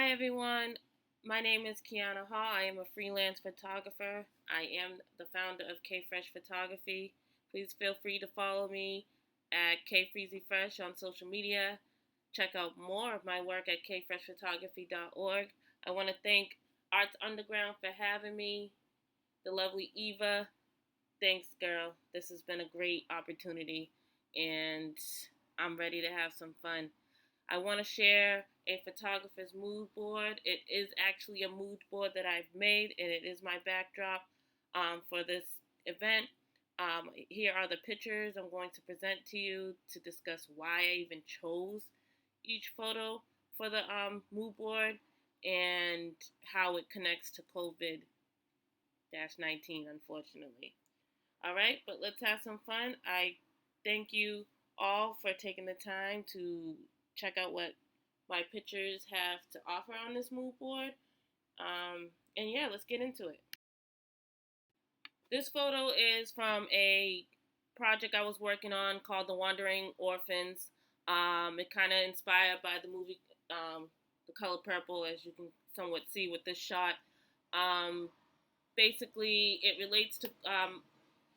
Hi everyone, my name is Kyaunna. I am a freelance photographer. I am the founder of K Fresh Photography. Please feel free to follow me at KFreezyFresh on social media. Check out more of my work at kfreshphotography.org. I want to thank Artz Underground for having me. The lovely Eva, thanks girl. This has been a great opportunity and I'm ready to have some fun. I want to share a photographer's mood board. It is actually a mood board that I've made, and it is my backdrop for this event. Here are the pictures I'm going to present to you to discuss why I even chose each photo for the mood board and how it connects to COVID 19, unfortunately. All right, but let's have some fun. I thank you all for taking the time to check out what my pictures have to offer on this mood board. And yeah, let's get into it. This photo is from a project I was working on called The Wandering Orphans. It kind of inspired by the movie The Color Purple, as you can somewhat see with this shot. Um, Basically, it relates to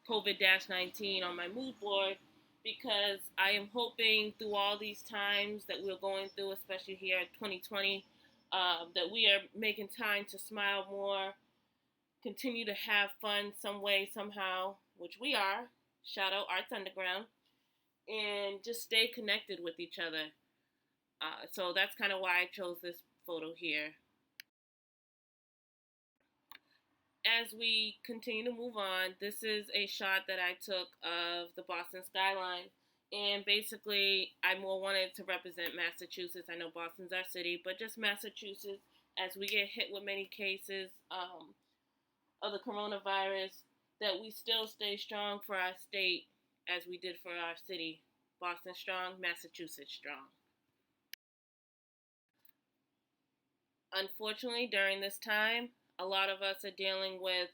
COVID 19 on my mood board because I am hoping through all these times that we're going through, especially here in 2020, that we are making time to smile more, continue to have fun some way, somehow, which we are. Shout out Arts Underground, and just stay connected with each other. So that's kind of why I chose this photo here. As we continue to move on, this is a shot that I took of the Boston skyline. And basically, I more wanted to represent Massachusetts. I know Boston's our city, but just Massachusetts as we get hit with many cases of the coronavirus, that we still stay strong for our state as we did for our city. Boston strong, Massachusetts strong. Unfortunately, during this time, a lot of us are dealing with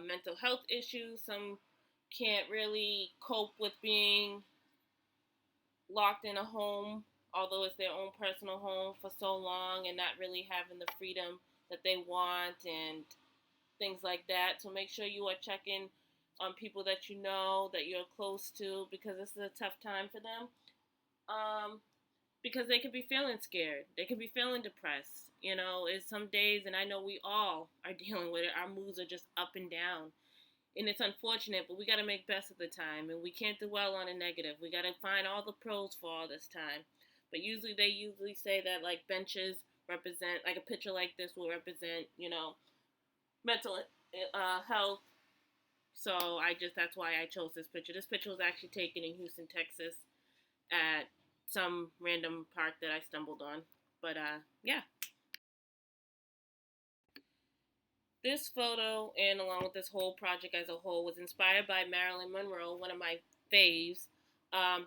mental health issues. Some can't really cope with being locked in a home, although it's their own personal home for so long, and not really having the freedom that they want and things like that. So make sure you are checking on people that you know, that you're close to, because this is a tough time for them. Because they could be feeling scared. They could be feeling depressed. You know, it's some days, and I know we all are dealing with it. Our moods are just up and down. And it's unfortunate, but we got to make best of the time. And we can't dwell on a negative. We got to find all the pros for all this time. But they usually say that, like, benches represent, like a picture like this will represent, mental health. So that's why I chose this picture. This picture was actually taken in Houston, Texas at some random park that I stumbled on. But yeah. This photo, and along with this whole project as a whole, was inspired by Marilyn Monroe, one of my faves.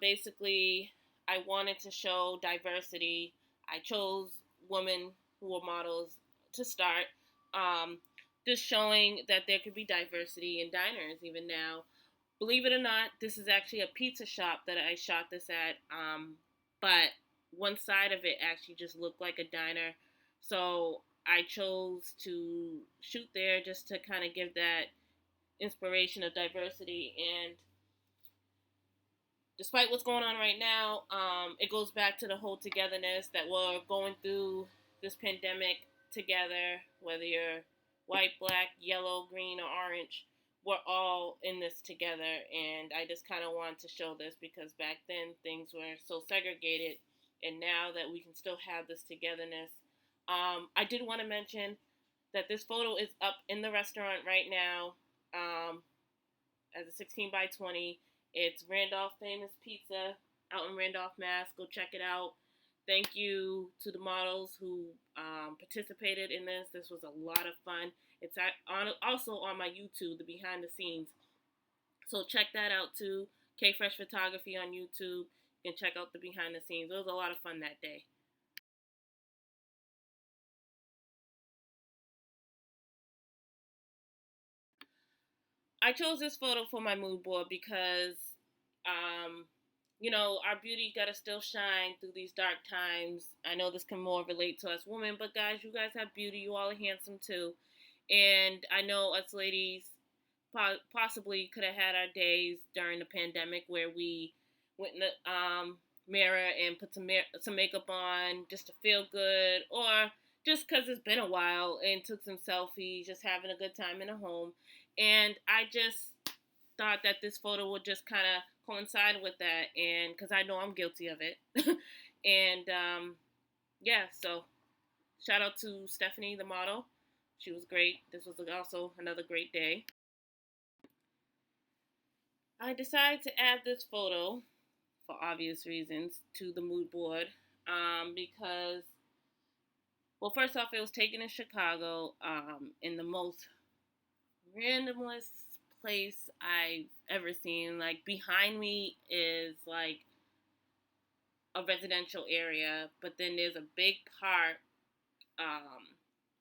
Basically, I wanted to show diversity. I chose women who were models to start. Just showing that there could be diversity in diners even now. Believe it or not, this is actually a pizza shop that I shot this at. But one side of it actually just looked like a diner. So I chose to shoot there just to kind of give that inspiration of diversity. And despite what's going on right now, it goes back to the whole togetherness that we're going through this pandemic together, whether you're white, black, yellow, green, or orange. We're all in this together, and I just kind of wanted to show this because back then things were so segregated, and now that we can still have this togetherness. I did want to mention that this photo is up in the restaurant right now as a 16 by 20. It's Randolph Famous Pizza out in Randolph, Mass. Go check it out. Thank you to the models who participated in this. This was a lot of fun. It's also on my YouTube, the behind the scenes. So check that out too. K Fresh Photography on YouTube. You can check out the behind the scenes. It was a lot of fun that day. I chose this photo for my mood board because, our beauty gotta still shine through these dark times. I know this can more relate to us women, but guys, you guys have beauty. You all are handsome too. And I know us ladies possibly could have had our days during the pandemic where we went in the mirror and put some makeup on just to feel good, or just because it's been a while, and took some selfies, just having a good time in a home. And I just thought that this photo would just kind of coincide with that, and because I know I'm guilty of it. And yeah, so shout out to Stephanie, the model. She was great. This was also another great day. I decided to add this photo for obvious reasons to the mood board, because, well, first off, it was taken in Chicago, in the most randomest place I've ever seen. Like, behind me is like a residential area, but then there's a big park.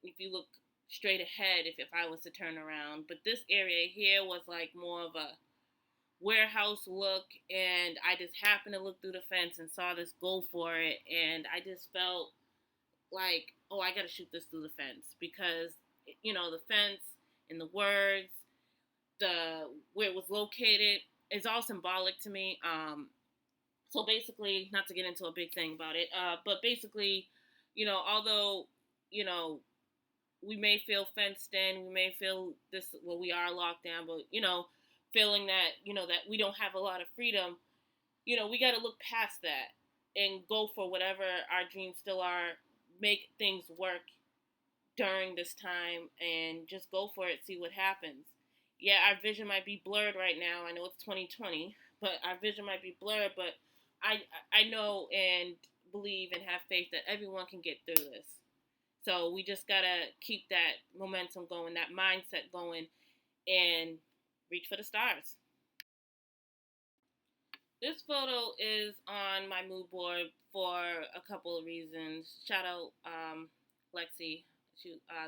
If you look straight ahead, if I was to turn around, but this area here was like more of a warehouse look, and I just happened to look through the fence and saw this go for it, and I just felt like, oh, I gotta shoot this through the fence, because the fence and the words, the where it was located, is all symbolic to me. So basically, not to get into a big thing about it, but basically, although you know we may feel fenced in, we may feel this, well, we are locked down, but feeling that that we don't have a lot of freedom, we got to look past that and go for whatever our dreams still are, make things work during this time, and just go for it, see what happens. Yeah, our vision might be blurred right now. I know it's 2020, but our vision might be blurred, but I know and believe and have faith that everyone can get through this. So we just gotta keep that momentum going, that mindset going, and reach for the stars. This photo is on my mood board for a couple of reasons. Shout out Lexi,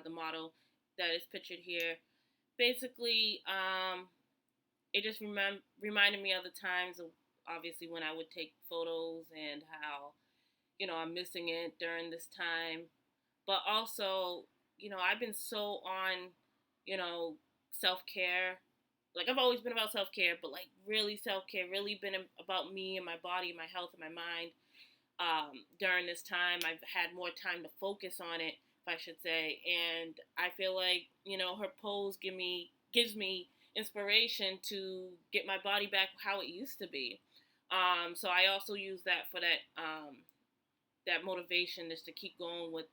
the model that is pictured here. Basically, it just reminded me of the times of, obviously, when I would take photos, and how I'm missing it during this time. But also, I've been so on, you know, self care. Like, I've always been about self care, but like really self care, really been about me and my body, my health, and my mind. During this time, I've had more time to focus on it, if I should say, and I feel like her pose gives me inspiration to get my body back how it used to be. So I also use that for that motivation, just to keep going with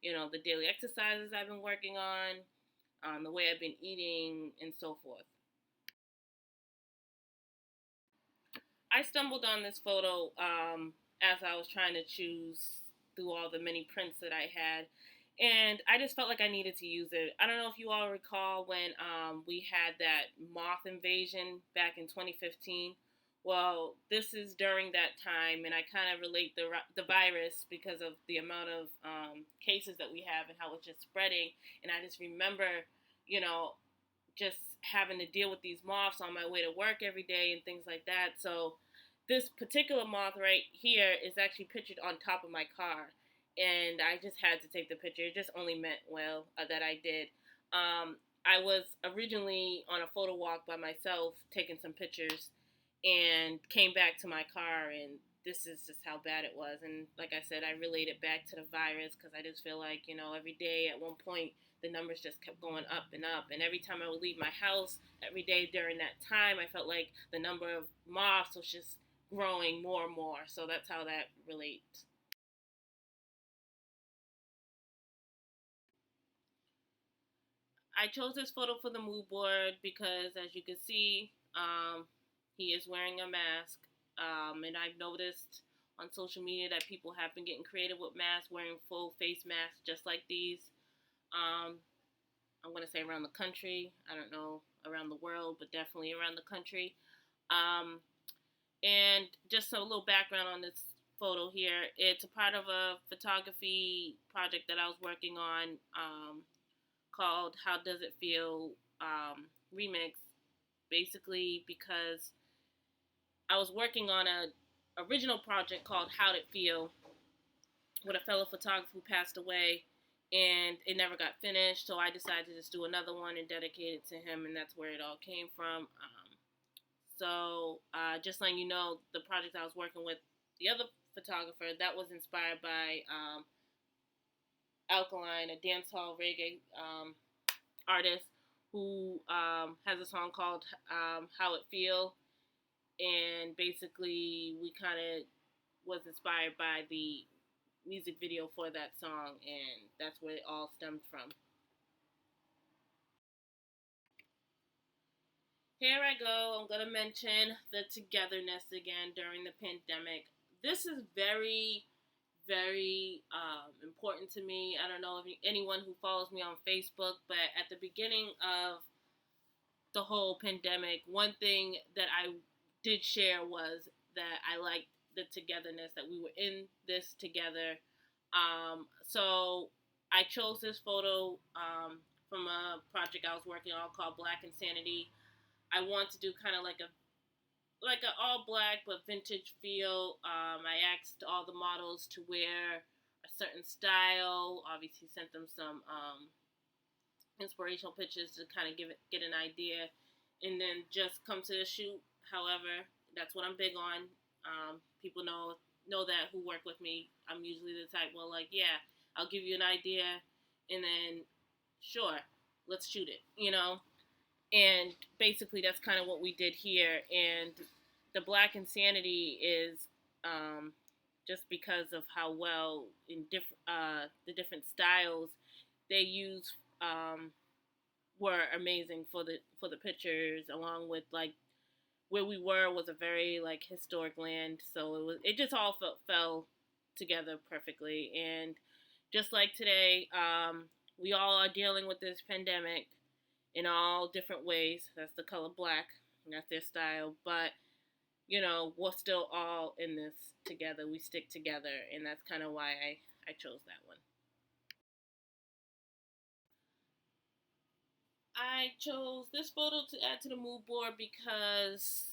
the daily exercises I've been working on, the way I've been eating, and so forth. I stumbled on this photo, as I was trying to choose through all the many prints that I had, and I just felt like I needed to use it. I don't know if you all recall when we had that moth invasion back in 2015. Well, this is during that time, and I kind of relate the virus because of the amount of cases that we have and how it's just spreading. And I just remember, you know, just having to deal with these moths on my way to work every day and things like that. So this particular moth right here is actually pictured on top of my car, and I just had to take the picture. It just only meant well that I did. I was originally on a photo walk by myself, taking some pictures, and came back to my car, and this is just how bad it was. And like I said, I relate it back to the virus, because I just feel like every day at one point the numbers just kept going up and up. And every time I would leave my house, every day during that time, I felt like the number of moths was just growing more and more. So that's how that relates. I chose this photo for the mood board because, as you can see, he is wearing a mask. And I've noticed on social media that people have been getting creative with masks, wearing full face masks just like these. Um, I'm going to say around the country. I don't know around the world, but definitely around the country. Um, and just a little background on this photo here. It's a part of a photography project that I was working on, called How Does It Feel, Remix. Basically, because I was working on a original project called How'd It Feel with a fellow photographer who passed away, and it never got finished. So I decided to just do another one and dedicate it to him, and that's where it all came from. Just letting you know, the project I was working with, the other photographer, that was inspired by Alkaline, a dancehall reggae artist who has a song called How It Feel, and basically we kind of was inspired by the music video for that song, and that's where it all stemmed from. Here I go. I'm going to mention the togetherness again during the pandemic. This is very, very important to me. I don't know if anyone who follows me on Facebook, but at the beginning of the whole pandemic, one thing that I did share was that I liked the togetherness, that we were in this together. So I chose this photo from a project I was working on called Black Insanity. I want to do kind of like a all black but vintage feel. I asked all the models to wear a certain style. Obviously, sent them some inspirational pictures to kind of get an idea, and then just come to the shoot. However, that's what I'm big on. People know that who work with me. I'm usually the type, well, like, yeah, I'll give you an idea, and then sure, let's shoot it. And basically that's kind of what we did here. And the Black Insanity is just because of how well in the different styles they use were amazing for the pictures, along with like where we were was a very like historic land, so it just all fell together perfectly. And just like today, we all are dealing with this pandemic in all different ways. That's the color black, and that's their style. But we're still all in this together. We stick together, and that's kind of why I chose that one. I chose this photo to add to the mood board because,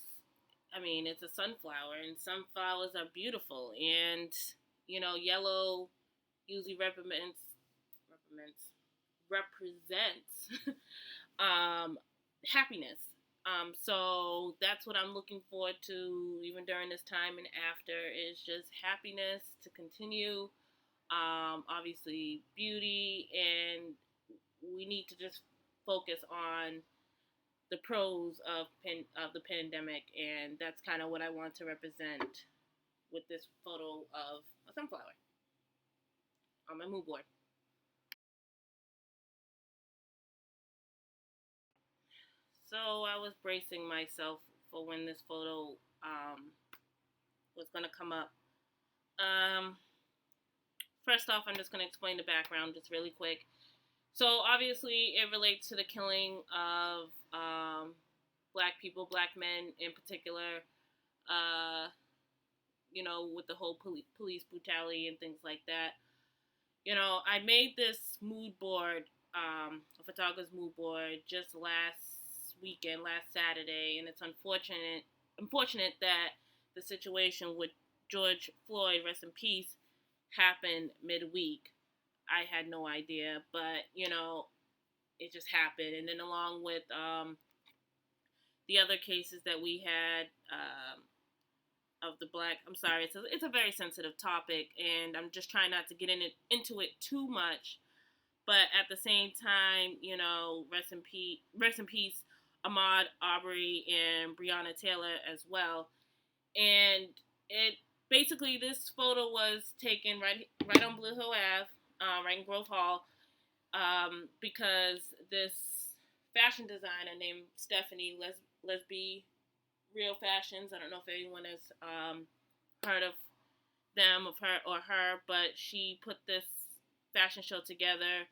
I mean, it's a sunflower, and sunflowers are beautiful, and yellow usually represents happiness. So that's what I'm looking forward to, even during this time and after, is just happiness to continue. Obviously, beauty, and we need to just focus on the pros of the pandemic, and that's kind of what I want to represent with this photo of a sunflower on my mood board. So I was bracing myself for when this photo was going to come up. Um, First off, I'm just going to explain the background just really quick. So obviously, it relates to the killing of black people, black men in particular. Uh, with the whole police brutality and things like that. I made this mood board, a photographer's mood board, just last Saturday, and it's unfortunate that the situation with George Floyd, rest in peace, happened midweek. I had no idea, but it just happened. And then along with the other cases that we had of the black, I'm sorry, it's a very sensitive topic, and I'm just trying not to get into it too much. But at the same time, rest in peace, Ahmaud Arbery and Breonna Taylor as well. And it basically, this photo was taken right on Blue Hill Ave, right in Grove Hall, because this fashion designer named Stephanie Lesby Real Fashions. I don't know if anyone has heard of them, of her or her, but she put this fashion show together,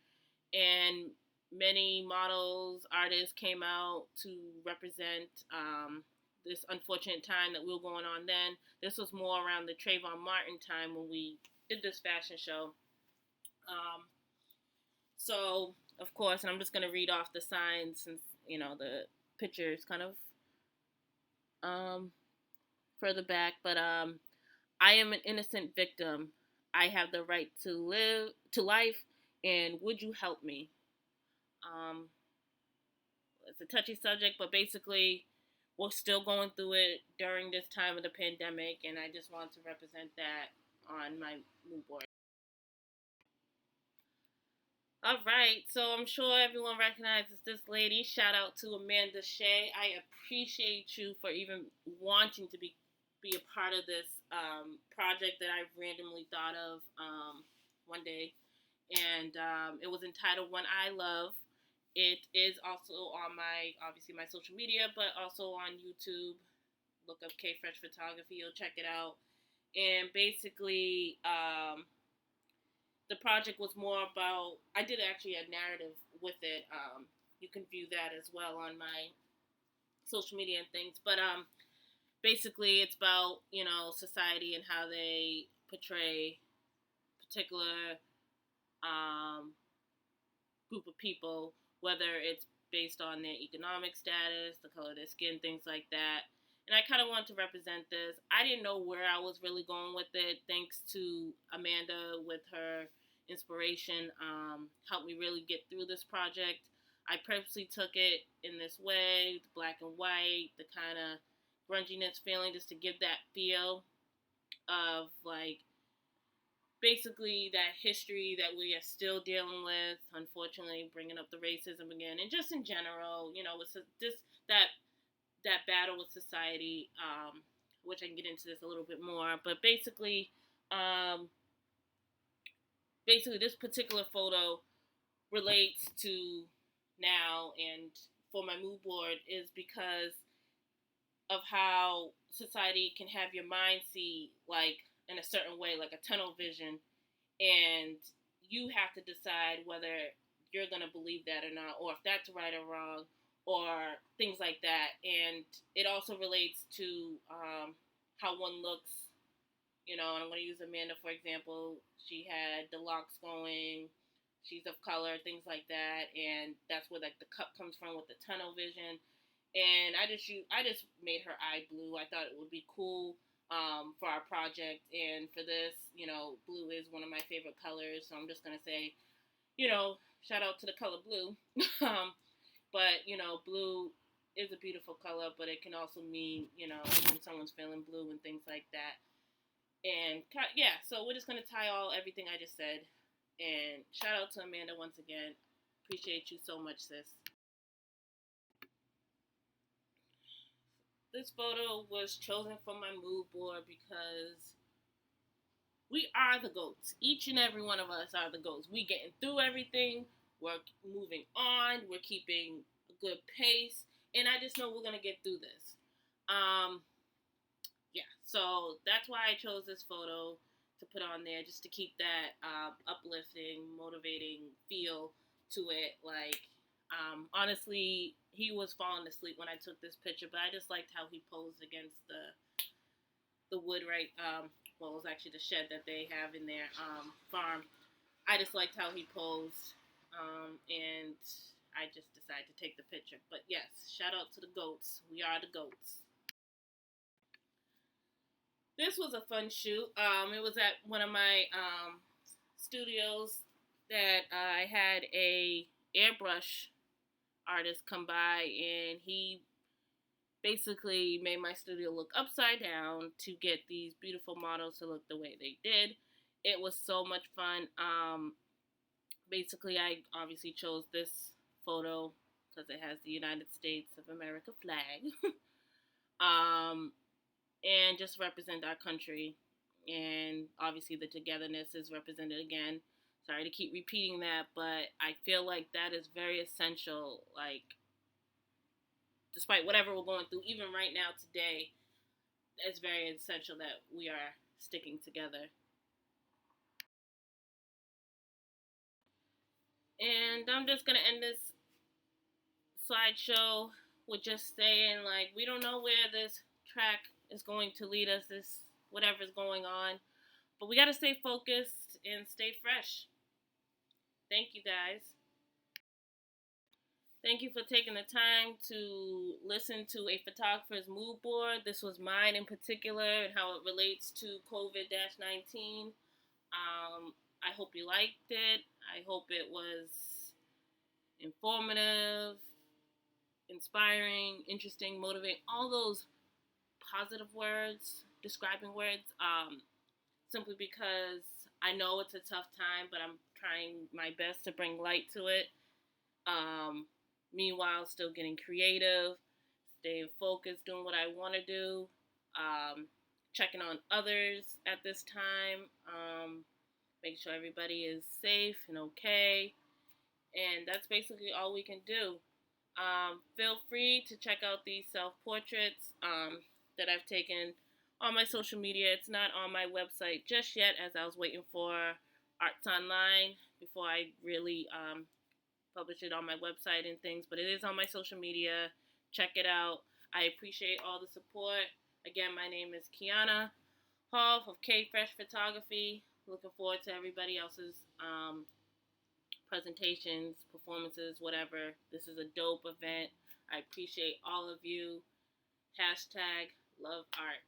and many models, artists came out to represent this unfortunate time that we were going on then. This was more around the Trayvon Martin time when we did this fashion show. So, of course, and I'm just going to read off the signs since, the picture is kind of further back. But I am an innocent victim. I have the right to life, and would you help me? Um, it's a touchy subject, but basically, we're still going through it during this time of the pandemic, and I just want to represent that on my mood board. All right, so I'm sure everyone recognizes this lady. Shout out to Amanda Shea. I appreciate you for even wanting to be a part of this project that I randomly thought of one day, and it was entitled "One I Love." It is also on my obviously my social media, but also on YouTube. Look up K Fresh Photography. You'll check it out. And basically, the project was more about. I did actually a narrative with it. You can view that as well on my social media and things. But basically, it's about society and how they portray particular um, group of people, whether it's based on their economic status, the color of their skin, things like that. And I kind of wanted to represent this. I didn't know where I was really going with it. Thanks to Amanda with her inspiration, helped me really get through this project. I purposely took it in this way, the black and white, the kind of grunginess feeling, just to give that feel of like basically that history that we are still dealing with. Unfortunately, bringing up the racism again, and just in general, it's just that battle with society, which I can get into this a little bit more. But um, basically, this particular photo relates to now, and for my mood board is because of how society can have your mind see like in a certain way, like a tunnel vision, and you have to decide whether you're going to believe that or not, or if that's right or wrong, or things like that. And it also relates to how one looks, and I'm going to use Amanda for example. She had the locks going, she's of color, things like that, and that's where like the cup comes from with the tunnel vision. And I just made her eye blue. I thought it would be cool for our project, and for this, blue is one of my favorite colors. So I'm just gonna say, shout out to the color blue. But blue is a beautiful color, but it can also mean, when someone's feeling blue and things like that. And yeah, so we're just gonna tie all everything I just said. And shout out to Amanda once again. Appreciate you so much, sis. This photo was chosen for my mood board because we are the goats. Each and every one of us are the goats. We getting through everything. We're moving on. We're keeping a good pace, and I just know we're gonna get through this. Um, yeah, so that's why I chose this photo to put on there, just to keep that uplifting, motivating feel to it. Like, honestly, he was falling asleep when I took this picture, but I just liked how he posed against the wood, right? Well, it was actually the shed that they have in their farm. I just liked how he posed, and I just decided to take the picture. But yes, shout out to the goats. We are the goats. This was a fun shoot. It was at one of my studios that I had a airbrush artist come by, and he basically made my studio look upside down to get these beautiful models to look the way they did. It was so much fun. Basically, I obviously chose this photo because it has the United States of America flag, um, and just represent our country. And obviously, the togetherness is represented again. Sorry to keep repeating that, but I feel like that is very essential. Like, despite whatever we're going through, even right now today, it's very essential that we are sticking together. And I'm just gonna end this slideshow with just saying, like, we don't know where this track is going to lead us, this whatever's going on, but we gotta stay focused and stay fresh. Thank you guys. Thank you for taking the time to listen to a photographer's mood board. This was mine in particular and how it relates to COVID 19. I hope you liked it. I hope it was informative, inspiring, interesting, motivating, all those positive words, describing words, simply because I know it's a tough time, but I'm trying my best to bring light to it. Um, Meanwhile, still getting creative, staying focused, doing what I want to do, um, checking on others at this time, making sure everybody is safe and okay. And that's basically all we can do. Feel free to check out these self portraits that I've taken on my social media. It's not on my website just yet, as I was waiting for Artz Online before I really publish it on my website and things. But it is on my social media. Check it out. I appreciate all the support. Again, my name is Kyaunna Hall of K Fresh Photography. Looking forward to everybody else's presentations, performances, whatever. This is a dope event. I appreciate all of you. Hashtag love art.